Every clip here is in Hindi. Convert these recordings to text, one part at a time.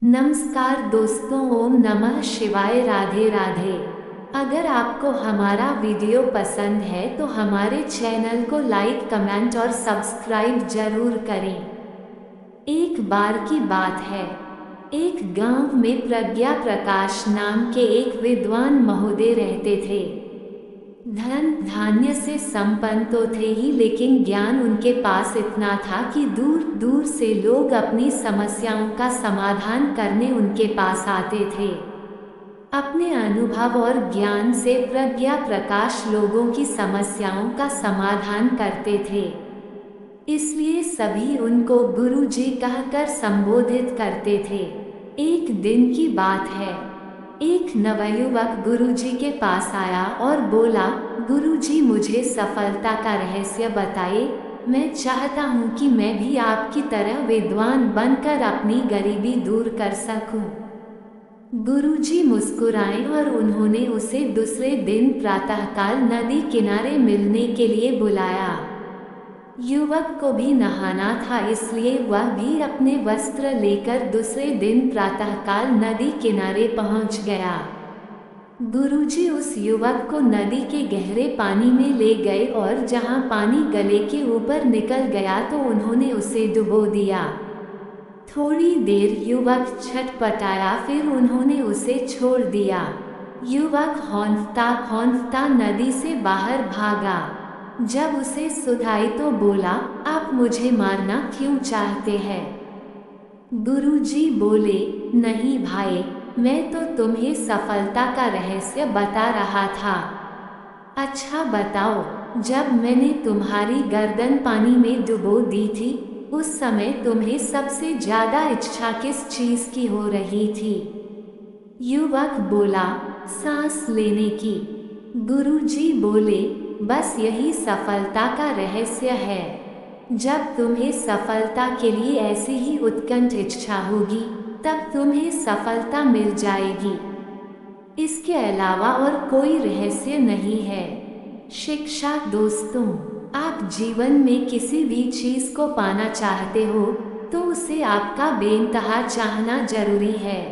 नमस्कार दोस्तों, ओम नमः शिवाय, राधे राधे। अगर आपको हमारा वीडियो पसंद है तो हमारे चैनल को लाइक, कमेंट और सब्सक्राइब जरूर करें। एक बार की बात है, एक गांव में प्रज्ञा प्रकाश नाम के एक विद्वान महोदय रहते थे। धन धान्य से संपन्न तो थे ही, लेकिन ज्ञान उनके पास इतना था कि दूर दूर से लोग अपनी समस्याओं का समाधान करने उनके पास आते थे। अपने अनुभव और ज्ञान से प्रज्ञा प्रकाश लोगों की समस्याओं का समाधान करते थे, इसलिए सभी उनको गुरुजी कहकर संबोधित करते थे। एक दिन की बात है, एक नवयुवक गुरुजी के पास आया और बोला, गुरुजी मुझे सफलता का रहस्य बताइए। मैं चाहता हूँ कि मैं भी आपकी तरह विद्वान बनकर अपनी गरीबी दूर कर सकूं। गुरुजी मुस्कुराए और उन्होंने उसे दूसरे दिन प्रातःकाल नदी किनारे मिलने के लिए बुलाया। युवक को भी नहाना था, इसलिए वह भी अपने वस्त्र लेकर दूसरे दिन प्रातःकाल नदी किनारे पहुंच गया। गुरुजी उस युवक को नदी के गहरे पानी में ले गए और जहां पानी गले के ऊपर निकल गया तो उन्होंने उसे डुबो दिया। थोड़ी देर युवक छटपटाया, फिर उन्होंने उसे छोड़ दिया। युवक हौंफता हौंफता नदी से बाहर भागा। जब उसे सुधाई तो बोला, आप मुझे मारना क्यों चाहते हैं? गुरुजी बोले, नहीं भाई, मैं तो तुम्हें सफलता का रहस्य बता रहा था। अच्छा बताओ, जब मैंने तुम्हारी गर्दन पानी में डुबो दी थी, उस समय तुम्हें सबसे ज्यादा इच्छा किस चीज की हो रही थी? युवक बोला, सांस लेने की। गुरुजी बोले, बस यही सफलता का रहस्य है। जब तुम्हें सफलता के लिए ऐसी ही उत्कंठ इच्छा होगी, तब तुम्हें सफलता मिल जाएगी। इसके अलावा और कोई रहस्य नहीं है। शिक्षा दोस्तों, आप जीवन में किसी भी चीज को पाना चाहते हो तो उसे आपका बेइंतहा चाहना जरूरी है।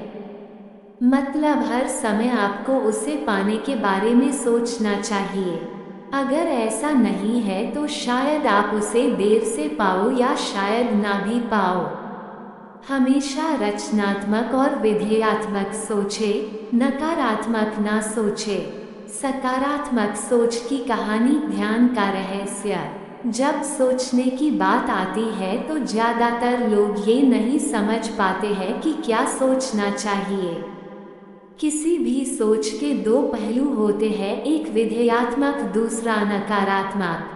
मतलब हर समय आपको उसे पाने के बारे में सोचना चाहिए। अगर ऐसा नहीं है तो शायद आप उसे देर से पाओ या शायद ना भी पाओ। हमेशा रचनात्मक और विधेयात्मक सोचे, नकारात्मक ना सोचे। सकारात्मक सोच की कहानी, ध्यान का रहस्य। जब सोचने की बात आती है तो ज्यादातर लोग ये नहीं समझ पाते हैं कि क्या सोचना चाहिए। किसी भी सोच के दो पहलू होते हैं, एक विधेयात्मक, दूसरा नकारात्मक।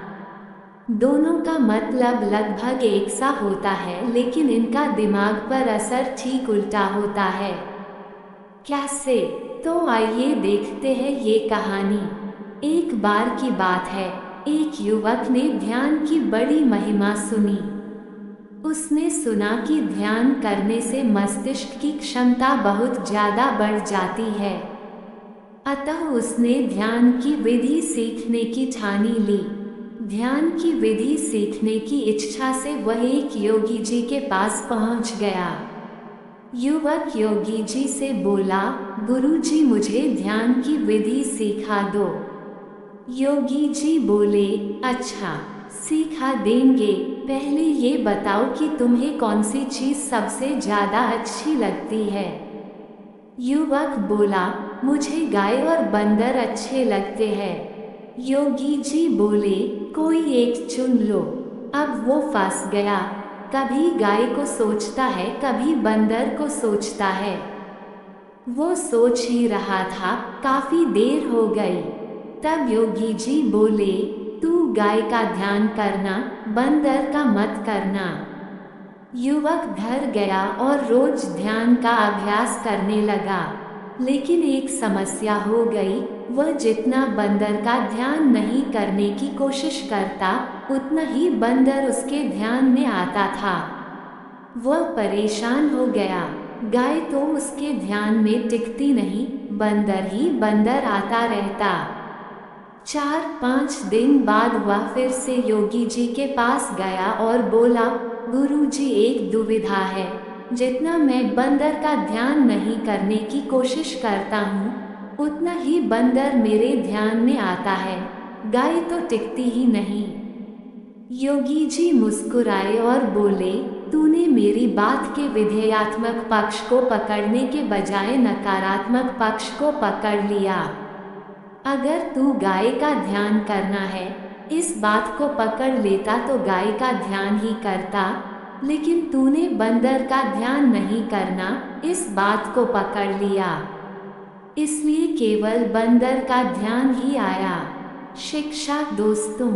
दोनों का मतलब लगभग एक सा होता है, लेकिन इनका दिमाग पर असर ठीक उल्टा होता है। कैसे? तो आइए देखते हैं ये कहानी। एक बार की बात है, एक युवक ने ध्यान की बड़ी महिमा सुनी। उसने सुना कि ध्यान करने से मस्तिष्क की क्षमता बहुत ज्यादा बढ़ जाती है। अतः उसने ध्यान की विधि सीखने की ठानी ली। ध्यान की विधि सीखने की इच्छा से वह एक योगी जी के पास पहुंच गया। युवक योगी जी से बोला, गुरुजी मुझे ध्यान की विधि सिखा दो। योगी जी बोले, अच्छा सिखा देंगे, पहले ये बताओ कि तुम्हें कौन सी चीज सबसे ज्यादा अच्छी लगती है? युवक बोला, मुझे गाय और बंदर अच्छे लगते हैं। योगी जी बोले, कोई एक चुन लो। अब वो फंस गया, कभी गाय को सोचता है, कभी बंदर को सोचता है। वो सोच ही रहा था, काफी देर हो गई। तब योगी जी बोले, तू गाय का ध्यान करना, बंदर का मत करना। युवक डर गया और रोज ध्यान का अभ्यास करने लगा। लेकिन एक समस्या हो गई, वह जितना बंदर का ध्यान नहीं करने की कोशिश करता, उतना ही बंदर उसके ध्यान में आता था। वह परेशान हो गया, गाय तो उसके ध्यान में टिकती नहीं, बंदर ही बंदर आता रहता। 4-5 दिन बाद वह फिर से योगी जी के पास गया और बोला, गुरुजी एक दुविधा है, जितना मैं बंदर का ध्यान नहीं करने की कोशिश करता हूँ, उतना ही बंदर मेरे ध्यान में आता है। गाय तो टिकती ही नहीं। योगी जी मुस्कुराए और बोले, तूने मेरी बात के विधेयात्मक पक्ष को पकड़ने के बजाय नकारात्मक पक्ष को पकड़ लिया। अगर तू गाय का ध्यान करना है, इस बात को पकड़ लेता तो गाय का ध्यान ही करता, लेकिन तूने बंदर का ध्यान नहीं करना, इस बात को पकड़ लिया, इसलिए केवल बंदर का ध्यान ही आया। शिक्षा। दोस्तों,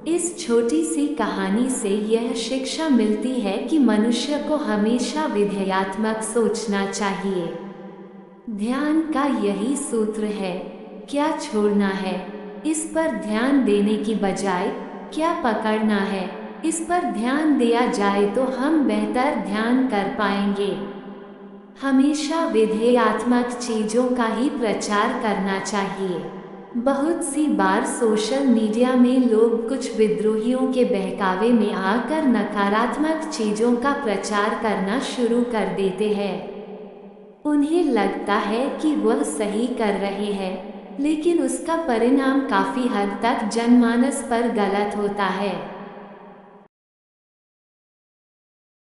इस छोटी सी कहानी से यह शिक्षा मिलती है कि मनुष्य को हमेशा विधेयात्मक सोचना चाहिए। ध्यान का यही सूत्र है, क्या छोड़ना है, इस पर ध्यान देने की बजाय क्या पकड़ना है, इस पर ध्यान दिया जाए तो हम बेहतर ध्यान कर पाएंगे। हमेशा विधेयात्मक चीज़ों का ही प्रचार करना चाहिए। बहुत सी बार सोशल मीडिया में लोग कुछ विद्रोहियों के बहकावे में आकर नकारात्मक चीज़ों का प्रचार करना शुरू कर देते हैं। उन्हें लगता है कि वह सही कर रहे हैं, लेकिन उसका परिणाम काफ़ी हद तक जनमानस पर गलत होता है।